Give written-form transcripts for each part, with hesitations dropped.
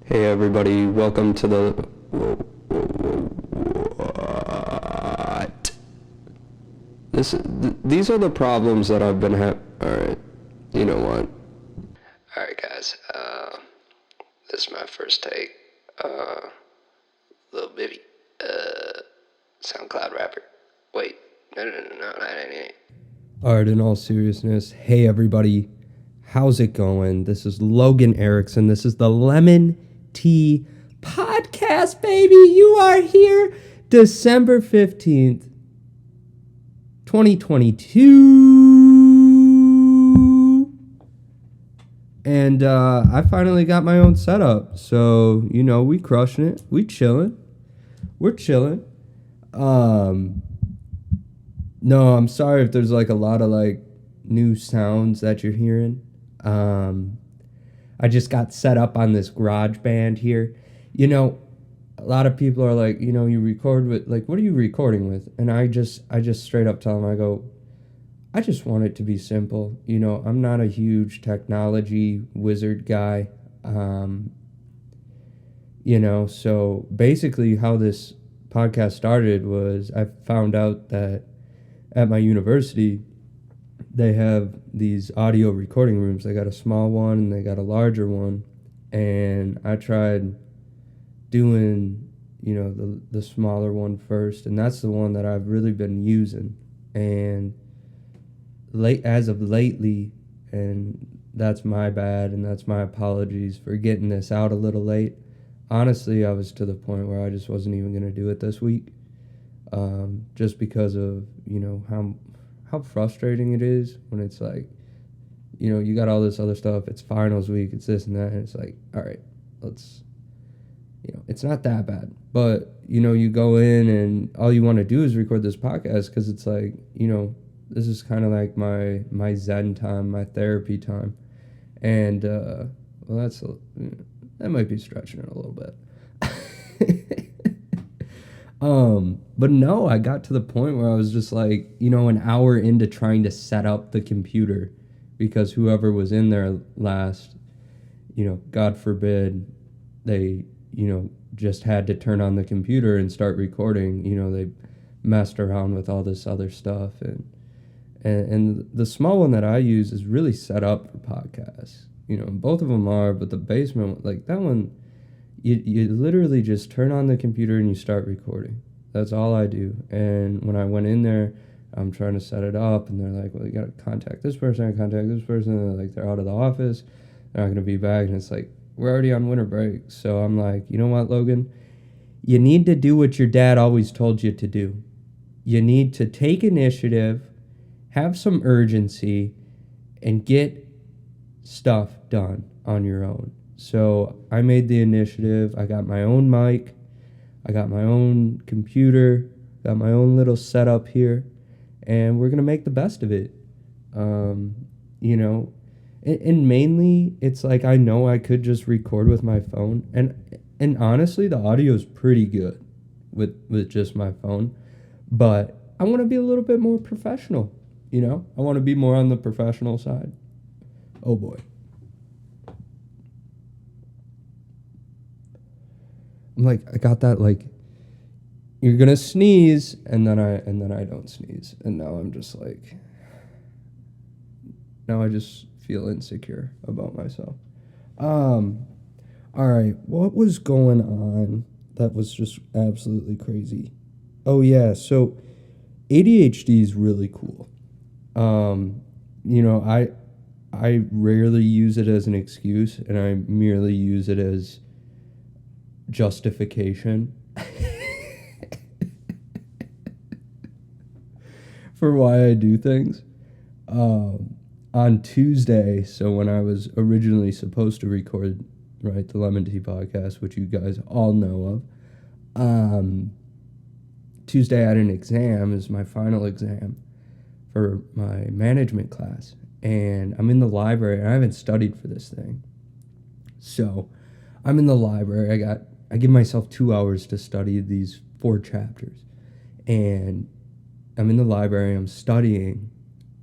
Hey everybody, welcome to the... What? These are the problems that I've been Alright, you know what? Alright guys, this is my first take. Little baby, SoundCloud rapper. Wait, no, that ain't it. Alright, in all seriousness, hey everybody, how's it going? This is Logan Erickson, this is the Lemon Tea Podcast, baby. You are here December 15th, 2022. And I finally got my own setup. So, we crushing it. We chilling. We're chilling. No, I'm sorry if there's a lot of new sounds that you're hearing. I just got set up on this garage band here. A lot of people are like, you record with, what are you recording with? And I just straight up tell them, I go, I just want it to be simple. I'm not a huge technology wizard guy. So basically how this podcast started was I found out that at my university, they have these audio recording rooms. They got a small one and they got a larger one. And I tried doing, the smaller one first. And that's the one that I've really been using. And as of lately, and that's my bad and that's my apologies for getting this out a little late. Honestly, I was to the point where I just wasn't even going to do it this week. Just because of, how frustrating it is when it's you got all this other stuff, it's finals week, it's this and that, and it's all right, let's, it's not that bad. But, you go in and all you want to do is record this podcast because it's this is kind of like my Zen time, my therapy time. And, that might be stretching it a little bit. But no, I got to the point where I was just an hour into trying to set up the computer because whoever was in there last, God forbid, they, just had to turn on the computer and start recording. They messed around with all this other stuff. And the small one that I use is really set up for podcasts. Both of them are, but the basement, that one, you literally just turn on the computer and you start recording. That's all I do. And when I went in there, I'm trying to set it up, and they're like, well, you got to contact this person, contact this person. And they're out of the office. They're not going to be back. And it's we're already on winter break. So I'm like, you know what, Logan? You need to do what your dad always told you to do. You need to take initiative, have some urgency, and get stuff done on your own. So I made the initiative. I got my own mic. I got my own computer. Got my own little setup here. And we're going to make the best of it. And mainly it's I know I could just record with my phone. And honestly, the audio is pretty good with just my phone. But I want to be a little bit more professional. I want to be more on the professional side. Oh boy. I'm I got that you're gonna sneeze, and then I don't sneeze, and now I'm just now I just feel insecure about myself. All right, what was going on that was just absolutely crazy? Oh yeah, so ADHD is really cool. I rarely use it as an excuse, and I merely use it as justification for why I do things. On Tuesday, so when I was originally supposed to record, the Lemon Tea Podcast, which you guys all know of, Tuesday I had an exam. It was my final exam for my management class, and I'm in the library, and I haven't studied for this thing. So I'm in the library. I give myself 2 hours to study these 4 chapters. And I'm in the library, I'm studying,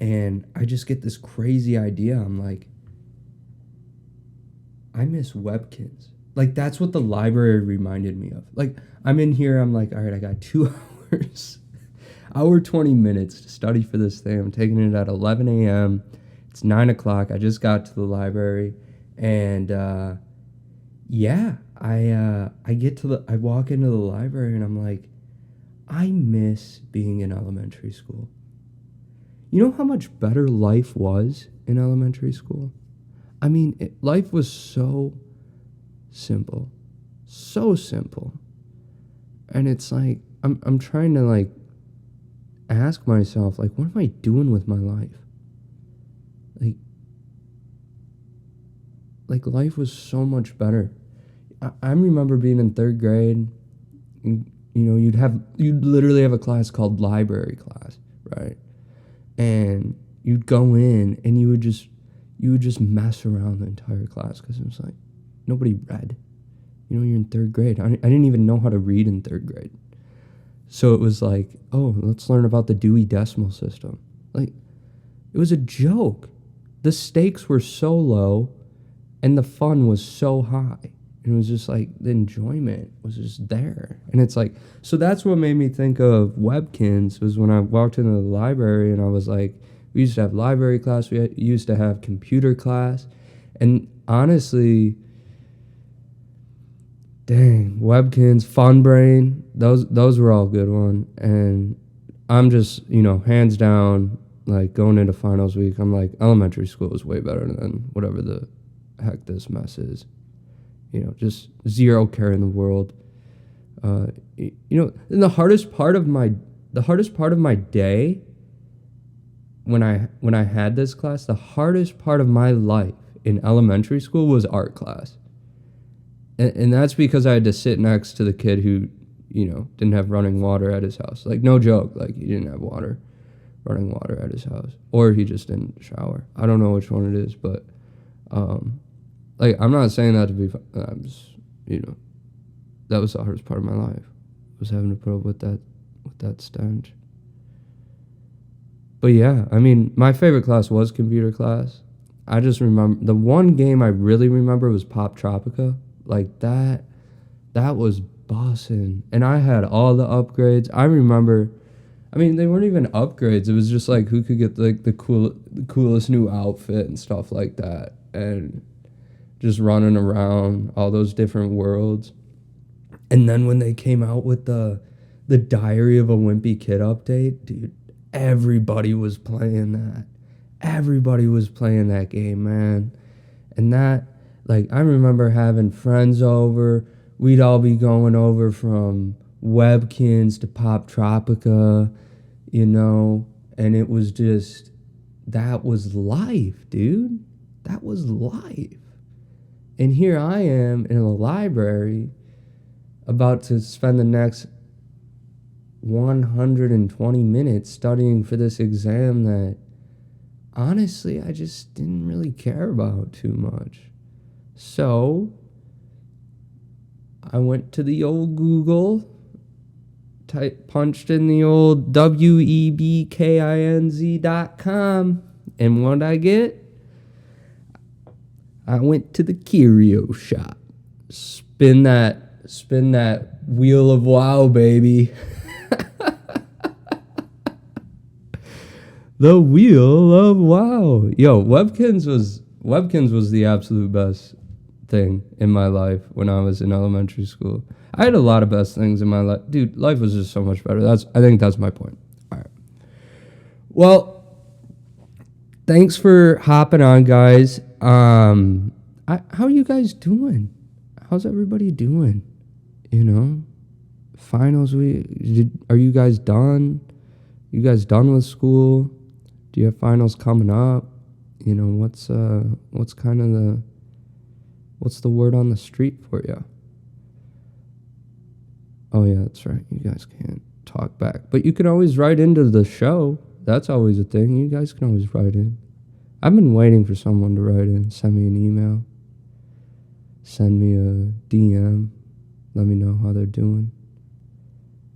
and I just get this crazy idea. I'm I miss Webkins. Like, that's what the library reminded me of. Like, I'm in here, I'm like, all right, I got 2 hours, hour 20 minutes to study for this thing. I'm taking it at 11 a.m. It's 9 o'clock. I just got to the library, and yeah, I walk into the library, and I'm like, I miss being in elementary school. You know how much better life was in elementary school? I mean, life was so simple. So simple. And it's like, I'm trying to, like, ask myself, like, what am I doing with my life? Like life was so much better. I remember being in third grade, and, you'd literally have a class called library class, right? And you'd go in and you would just mess around the entire class because it was like nobody read. You're in third grade. I didn't even know how to read in third grade. So it was like, oh, let's learn about the Dewey Decimal System. Like, it was a joke. The stakes were so low and the fun was so high. And it was just like the enjoyment was just there. And it's like, so that's what made me think of Webkins, was when I walked into the library and I was like, we used to have library class, we used to have computer class. And honestly, dang, Webkins, Fun Brain, those were all good ones. And I'm just, hands down, like going into finals week, I'm like, elementary school is way better than whatever the heck this mess is. Just zero care in the world. And the hardest part of my day when I had this class, the hardest part of my life in elementary school was art class. And that's because I had to sit next to the kid who, didn't have running water at his house. Like, no joke. Like, he didn't have running water at his house. Or he just didn't shower. I don't know which one it is, but, I'm not saying that to be, I'm just, that was the hardest part of my life, was having to put up with that stench. But yeah, I mean, my favorite class was computer class. I just remember, the one game I really remember was Pop Tropica. Like, that was bussin'. And I had all the upgrades. I remember, I mean, they weren't even upgrades. It was just like who could get like the coolest new outfit and stuff like that. And just running around all those different worlds. And then when they came out with the Diary of a Wimpy Kid update, dude, everybody was playing that. Everybody was playing that game, man. And that, like, I remember having friends over. We'd all be going over from Webkins to Pop Tropica, and it was just, that was life, dude. That was life. And here I am in a library about to spend the next 120 minutes studying for this exam that, honestly, I just didn't really care about too much. So I went to the old Google, punched in the old webkinz.com, and what'd I get? I went to the curio shop. Spin that wheel of wow, baby. The wheel of wow. Yo, Webkins was the absolute best thing in my life when I was in elementary school. I had a lot of best things in my life. Dude, life was just so much better. I think that's my point. All right. Well, thanks for hopping on, guys. How are you guys doing? How's everybody doing? Finals week. Are you guys done? You guys done with school? Do you have finals coming up? What's the word on the street for you? Oh yeah, that's right. You guys can't talk back, but you can always write into the show. That's always a thing. You guys can always write in. I've been waiting for someone to write in. Send me an email. Send me a DM. Let me know how they're doing.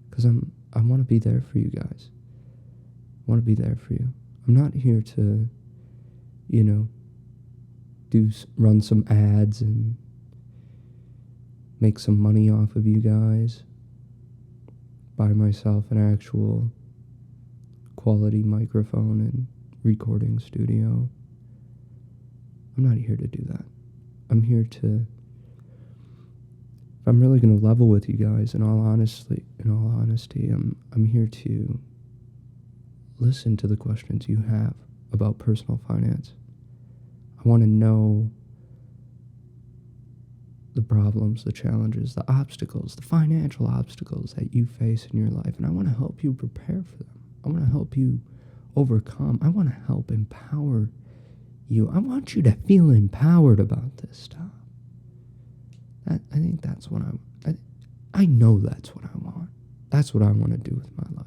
Because I want to be there for you guys. I want to be there for you. I'm not here to, run some ads and, make some money off of you guys, buy myself an actual quality microphone and recording studio. I'm not here to do that. I'm here to, if I'm really going to level with you guys, in all honesty, I'm here to listen to the questions you have about personal finance. I want to know the problems, the challenges, the obstacles, the financial obstacles that you face in your life, and I want to help you prepare for them. I want to help you overcome. I want to help empower you. I want you to feel empowered about this stuff. I think that's what I know that's what I want. That's what I want to do with my life.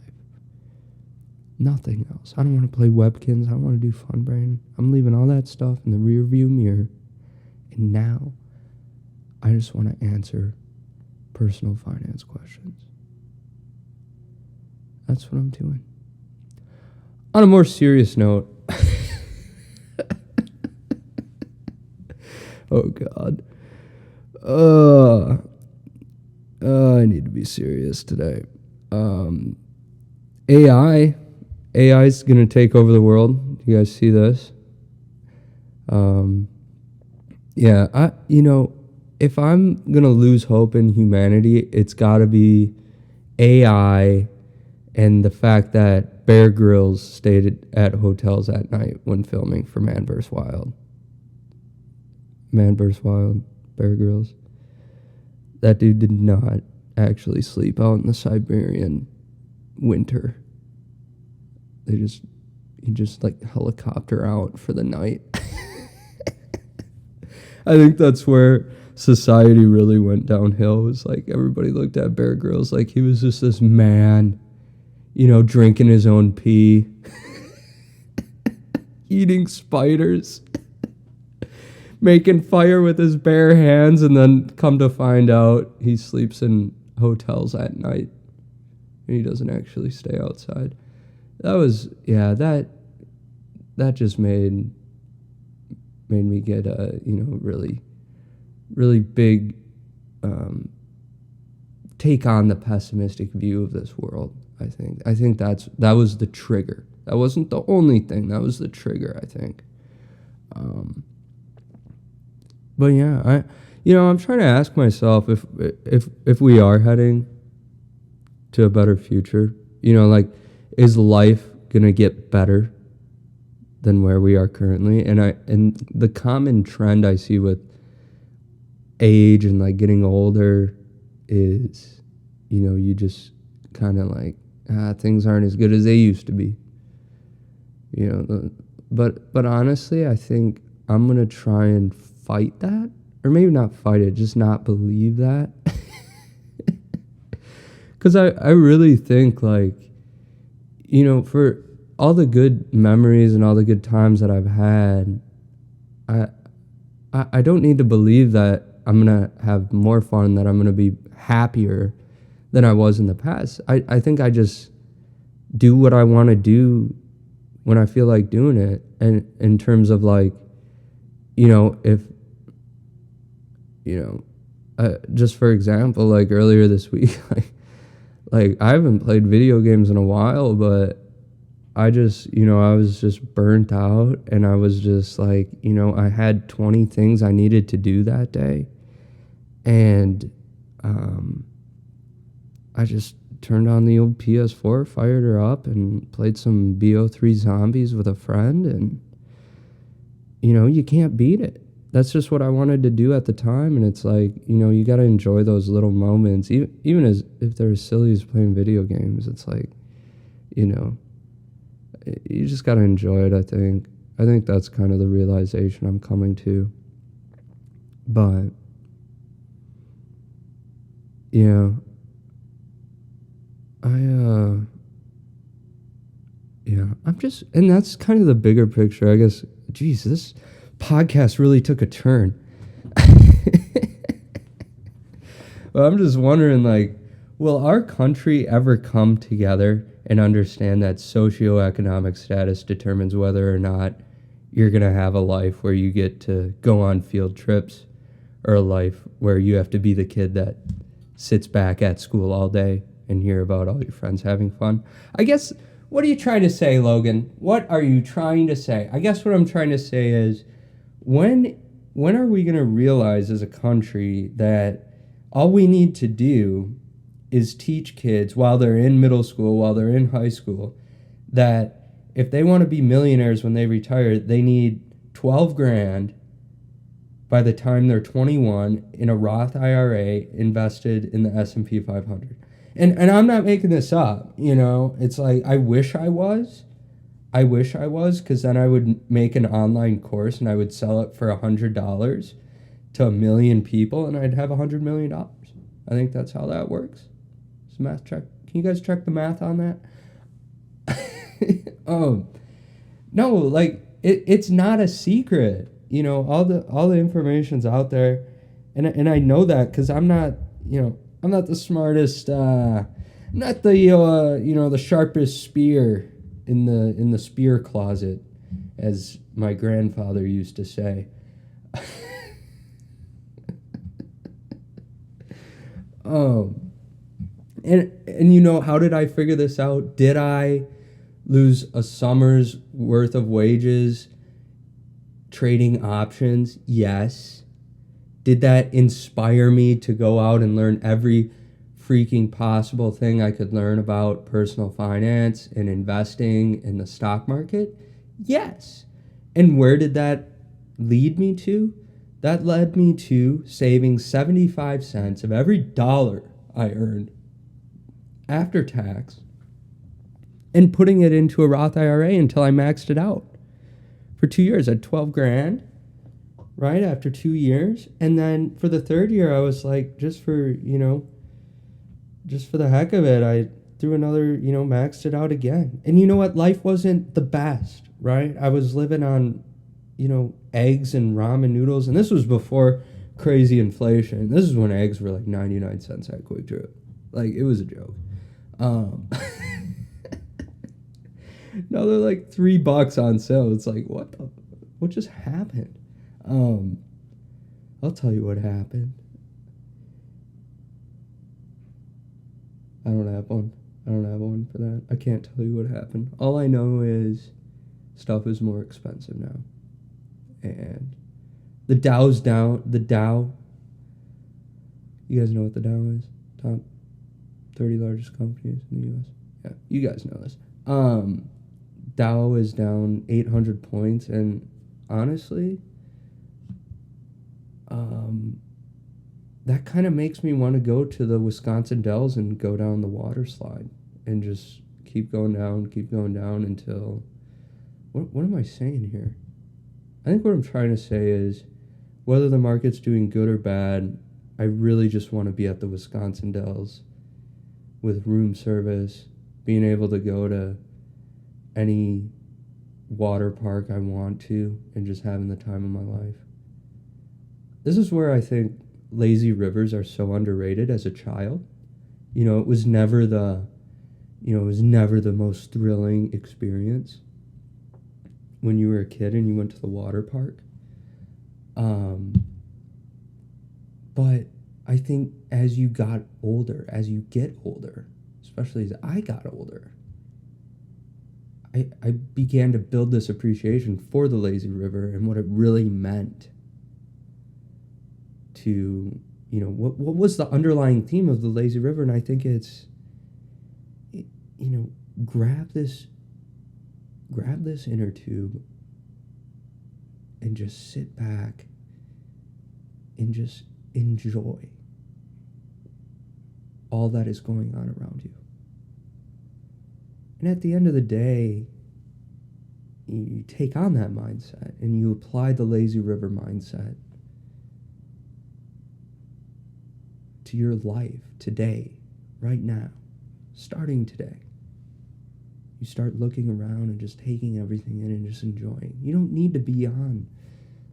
Nothing else. I don't want to play Webkins. I don't want to do Funbrain. I'm leaving all that stuff in the rearview mirror. And now, I just want to answer personal finance questions. That's what I'm doing. On a more serious note, oh God. I need to be serious today. AI is going to take over the world. You guys see this? Yeah, if I'm going to lose hope in humanity, it's got to be AI and the fact that Bear Grylls stayed at hotels at night when filming for Man vs. Wild. Man vs. Wild, Bear Grylls. That dude did not actually sleep out in the Siberian winter. He just like helicopter out for the night. I think that's where society really went downhill. It was like everybody looked at Bear Grylls like he was just this man, drinking his own pee, eating spiders, making fire with his bare hands, and then come to find out he sleeps in hotels at night and he doesn't actually stay outside. That just made me get a really really big take on the pessimistic view of this world. I think that was the trigger. That wasn't the only thing. That was the trigger, I think. But yeah, I'm trying to ask myself if we are heading to a better future. Is life gonna get better than where we are currently? And the common trend I see with age and like getting older is, you just kind of like, things aren't as good as they used to be. But honestly, I think I'm gonna try and fight that, or maybe not fight it, just not believe that. Because I really think, like, for all the good memories and all the good times that I've had, I don't need to believe that I'm going to have more fun, that I'm going to be happier than I was in the past. I think I just do what I want to do when I feel like doing it. And in terms of like, if, just for example, like earlier this week, like I haven't played video games in a while, but I just, I was just burnt out, and I was just like, I had 20 things I needed to do that day. And I just turned on the old PS4, fired her up, and played some BO3 Zombies with a friend. And, you can't beat it. That's just what I wanted to do at the time. And it's like, you got to enjoy those little moments, even as if they're as silly as playing video games. It's like, you just got to enjoy it, I think. I think that's kind of the realization I'm coming to. But, yeah, I'm just, and that's kind of the bigger picture, I guess. Geez, this podcast really took a turn. Well, I'm just wondering, like, will our country ever come together and understand that socioeconomic status determines whether or not you're going to have a life where you get to go on field trips, or a life where you have to be the kid that sits back at school all day and hear about all your friends having fun. I guess, what are you trying to say, Logan? What are you trying to say? I guess what I'm trying to say is, when are we going to realize as a country that all we need to do is teach kids while they're in middle school, while they're in high school, that if they want to be millionaires when they retire, they need 12 grand by the time they're 21 in a Roth IRA invested in the S&P 500. And I'm not making this up, you know. It's like, I wish I was, because then I would make an online course and I would sell it for $100 to 1 million people and I'd have $100 million. I think that's how that works. Is math check? Can you guys check the math on that? No, like, it's not a secret. You know, all the information's out there, and I know that because I'm not the smartest, not the the sharpest spear in the spear closet, as my grandfather used to say. And you know, how did I figure this out? Did I lose a summer's worth of wages trading options? Yes. Did that inspire me to go out and learn every freaking possible thing I could learn about personal finance and investing in the stock market? Yes. And where did that lead me to? That led me to saving 75 cents of every dollar I earned after tax and putting it into a Roth IRA until I maxed it out. For 2 years, I had 12 grand, right, after 2 years. And then for the third year, I was like, just for the heck of it, I threw another, maxed it out again. And you know what? Life wasn't the best, right? I was living on, eggs and ramen noodles. And this was before crazy inflation. This is when eggs were like 99 cents at Quick Trip. Like, it was a joke. Now they're like $3 on sale. It's like, what just happened? I'll tell you what happened. I don't have one for that. I can't tell you what happened. All I know is stuff is more expensive now. And the Dow's down. The Dow. You guys know what the Dow is? Top 30 largest companies in the U.S. Yeah, you guys know this. Dow is down 800 points, and honestly, that kind of makes me want to go to the Wisconsin Dells and go down the water slide and just keep going down until... What am I saying here? I think what I'm trying to say is, whether the market's doing good or bad, I really just want to be at the Wisconsin Dells with room service, being able to go to any water park I want to, and just having the time of my life. This is where I think lazy rivers are so underrated as a child. It was never the most thrilling experience when you were a kid and you went to the water park. But I think as you get older, especially as I got older, I began to build this appreciation for the lazy river and what it really meant to, what was the underlying theme of the lazy river. And I think it's, grab this inner tube and just sit back and just enjoy all that is going on around you. And at the end of the day, you take on that mindset and you apply the lazy river mindset to your life today, right now, starting today. You start looking around and just taking everything in and just enjoying. You don't need to be on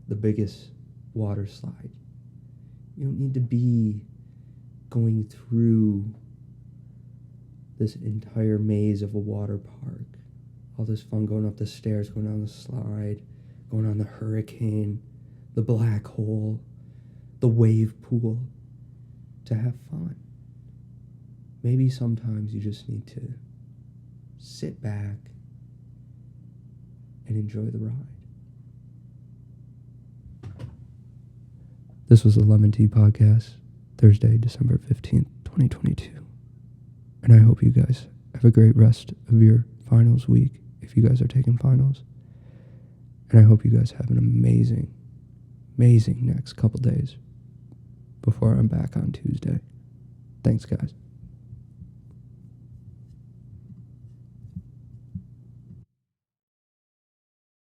the biggest water slide. You don't need to be going through this entire maze of a water park. All this fun going up the stairs, going down the slide, going on the hurricane, the black hole, the wave pool to have fun. Maybe sometimes you just need to sit back and enjoy the ride. This was the Lemon Tea Podcast, Thursday, December 15th, 2022. And I hope you guys have a great rest of your finals week, if you guys are taking finals. And I hope you guys have an amazing next couple days before I'm back on Tuesday. Thanks, guys.